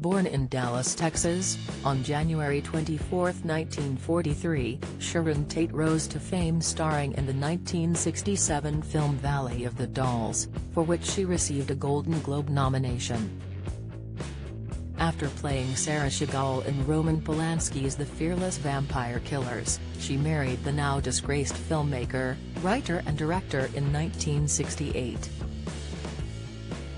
Born in Dallas, Texas, on January 24, 1943, Sharon Tate rose to fame starring in the 1967 film Valley of the Dolls, for which she received a Golden Globe nomination. After playing Sarah Chagall in Roman Polanski's The Fearless Vampire Killers, she married the now disgraced filmmaker, writer and director in 1968.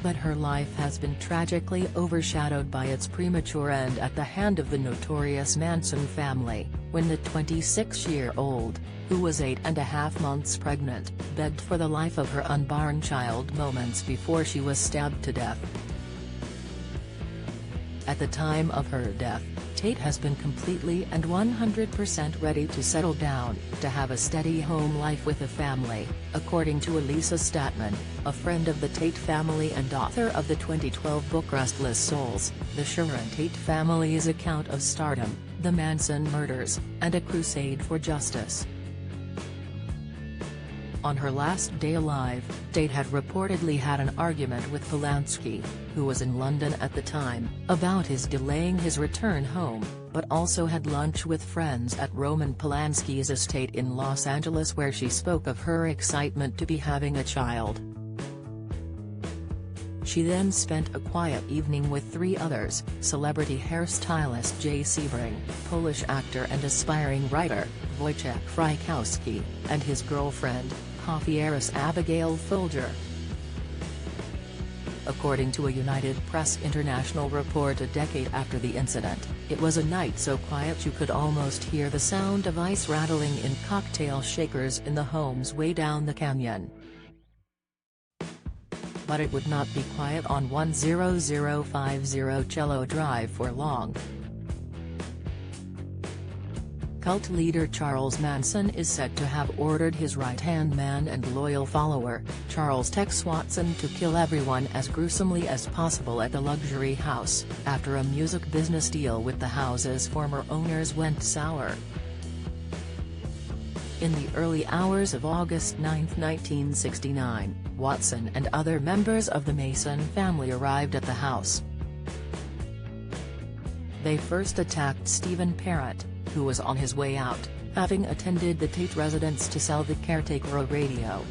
But her life has been tragically overshadowed by its premature end at the hand of the notorious Manson family, when the 26-year-old, who was 8.5 months pregnant, begged for the life of her unborn child moments before she was stabbed to death. At the time of her death, Tate has been completely and 100% ready to settle down, to have a steady home life with a family, according to Elisa Statman, a friend of the Tate family and author of the 2012 book Restless Souls, the Sharon Tate family's account of stardom, the Manson murders, and a crusade for justice. On her last day alive, Tate had reportedly had an argument with Polanski, who was in London at the time, about his delaying his return home, but also had lunch with friends at Roman Polanski's estate in Los Angeles, where she spoke of her excitement to be having a child. She then spent a quiet evening with 3 others, celebrity hairstylist Jay Sebring, Polish actor and aspiring writer, Wojciech Frykowski, and his girlfriend, coffee heiress Abigail Folger. According to a United Press International report a decade after the incident, it was a night so quiet you could almost hear the sound of ice rattling in cocktail shakers in the homes way down the canyon. But it would not be quiet on 10050 Cello Drive for long. Cult leader Charles Manson is said to have ordered his right-hand man and loyal follower, Charles Tex Watson, to kill everyone as gruesomely as possible at the luxury house, after a music business deal with the house's former owners went sour. In the early hours of August 9, 1969, Watson and other members of the Mason family arrived at the house. They first attacked Stephen Parrott, who was on his way out, having attended the Tate residence to sell the caretaker a radio.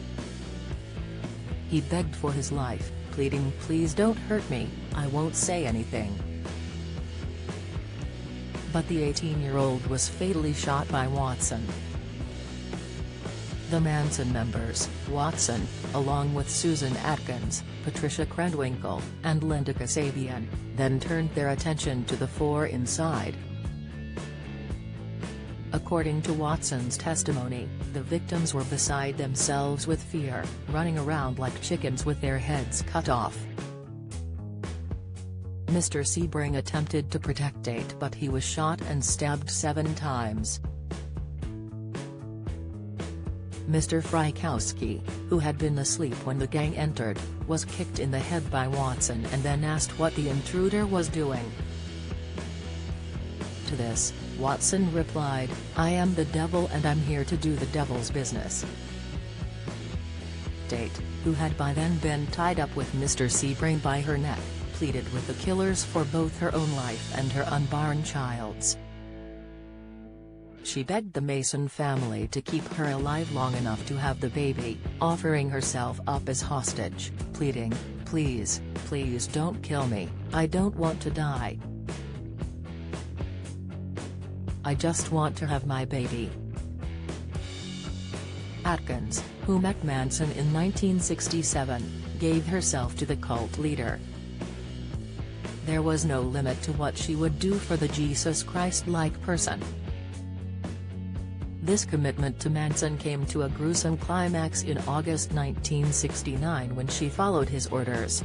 He begged for his life, pleading, "Please don't hurt me, I won't say anything." But the 18-year-old was fatally shot by Watson. The Manson members, Watson, along with Susan Atkins, Patricia Krenwinkel, and Linda Kasabian, then turned their attention to the 4 inside. According to Watson's testimony, the victims were beside themselves with fear, running around like chickens with their heads cut off. Mr. Sebring attempted to protect Tate, but he was shot and stabbed 7 times. Mr. Frykowski, who had been asleep when the gang entered, was kicked in the head by Watson and then asked what the intruder was doing. To this, Watson replied, "I am the devil and I'm here to do the devil's business." Tate, who had by then been tied up with Mr. Sebring by her neck, pleaded with the killers for both her own life and her unborn child's. She begged the Mason family to keep her alive long enough to have the baby, offering herself up as hostage, pleading, "Please, please don't kill me, I don't want to die. I just want to have my baby." Atkins, who met Manson in 1967, gave herself to the cult leader. There was no limit to what she would do for the Jesus Christ-like person. This commitment to Manson came to a gruesome climax in August 1969 when she followed his orders.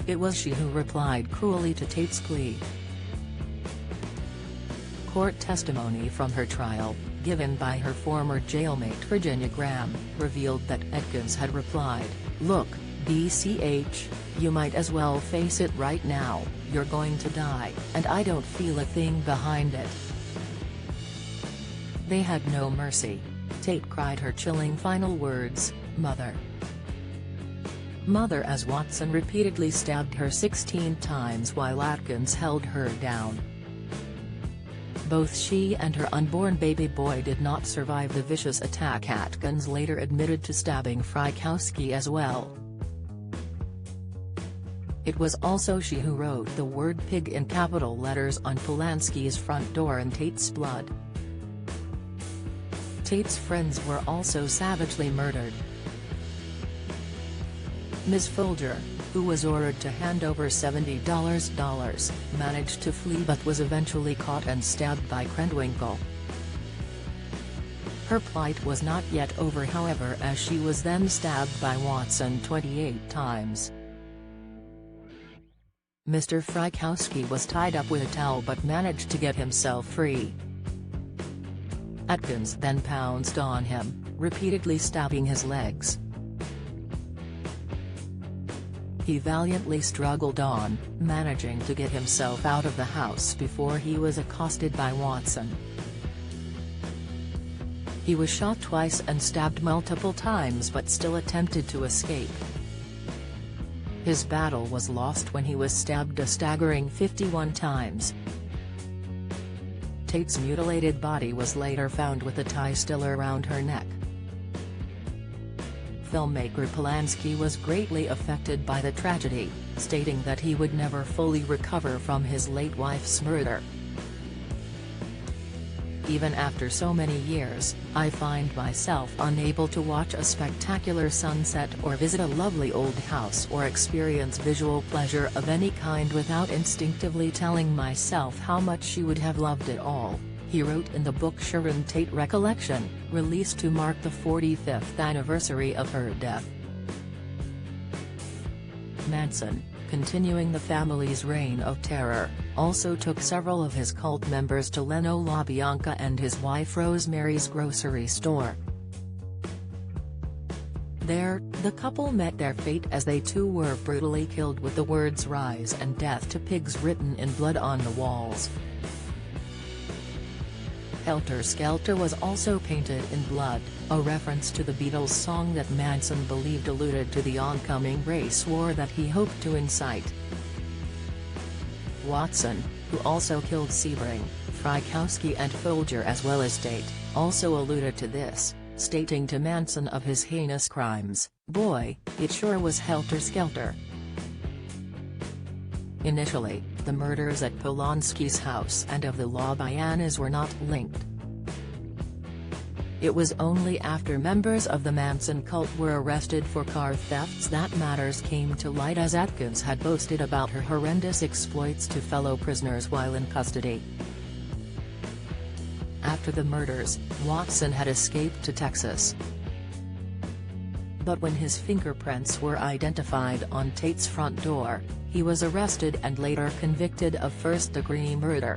It was she who replied cruelly to Tate's plea. Court testimony from her trial, given by her former jailmate Virginia Graham, revealed that Atkins had replied, "Look, BCH, you might as well face it right now, you're going to die, and I don't feel a thing behind it." They had no mercy. Tate cried her chilling final words, "Mother." mother, as Watson repeatedly stabbed her 16 times while Atkins held her down. Both she and her unborn baby boy did not survive the vicious attack. Atkins later admitted to stabbing Frykowski as well. It was also she who wrote the word pig in capital letters on Polanski's front door in Tate's blood. Tate's friends were also savagely murdered. Ms. Folger, who was ordered to hand over $70, managed to flee but was eventually caught and stabbed by Krenwinkel. Her plight was not yet over, however, as she was then stabbed by Watson 28 times. Mr. Frykowski was tied up with a towel but managed to get himself free. Atkins then pounced on him, repeatedly stabbing his legs. He valiantly struggled on, managing to get himself out of the house before he was accosted by Watson. He was shot twice and stabbed multiple times but still attempted to escape. His battle was lost when he was stabbed a staggering 51 times. Tate's mutilated body was later found with a tie still around her neck. Filmmaker Polanski was greatly affected by the tragedy, stating that he would never fully recover from his late wife's murder. Even after so many years, I find myself unable to watch a spectacular sunset or visit a lovely old house or experience visual pleasure of any kind without instinctively telling myself how much she would have loved it all, he wrote in the book Sharon Tate Recollection, released to mark the 45th anniversary of her death. Manson, continuing the family's reign of terror, also took several of his cult members to Leno LaBianca and his wife Rosemary's grocery store. There, the couple met their fate as they too were brutally killed with the words "Rise and Death to Pigs" written in blood on the walls. Helter Skelter was also painted in blood, a reference to the Beatles' song that Manson believed alluded to the oncoming race war that he hoped to incite. Watson, who also killed Sebring, Frykowski and Folger as well as Tate, also alluded to this, stating to Manson of his heinous crimes, "Boy, it sure was helter skelter." Initially, the murders at Polanski's house and of the LaBianas were not linked. It was only after members of the Manson cult were arrested for car thefts that matters came to light, as Atkins had boasted about her horrendous exploits to fellow prisoners while in custody. After the murders, Watson had escaped to Texas. But when his fingerprints were identified on Tate's front door, he was arrested and later convicted of first-degree murder.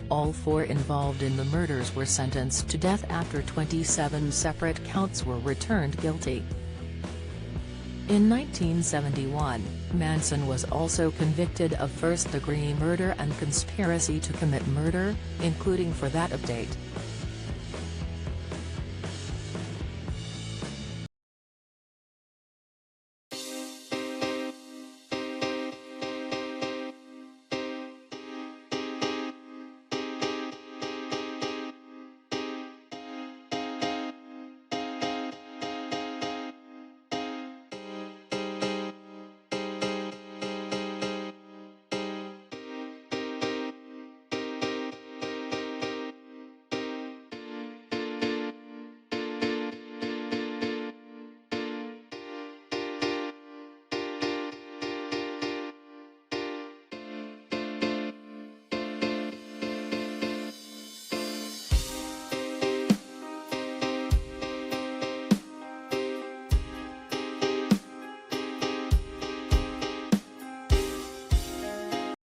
All four involved in the murders were sentenced to death after 27 separate counts were returned guilty. In 1971, Manson was also convicted of first-degree murder and conspiracy to commit murder, including for that of Tate.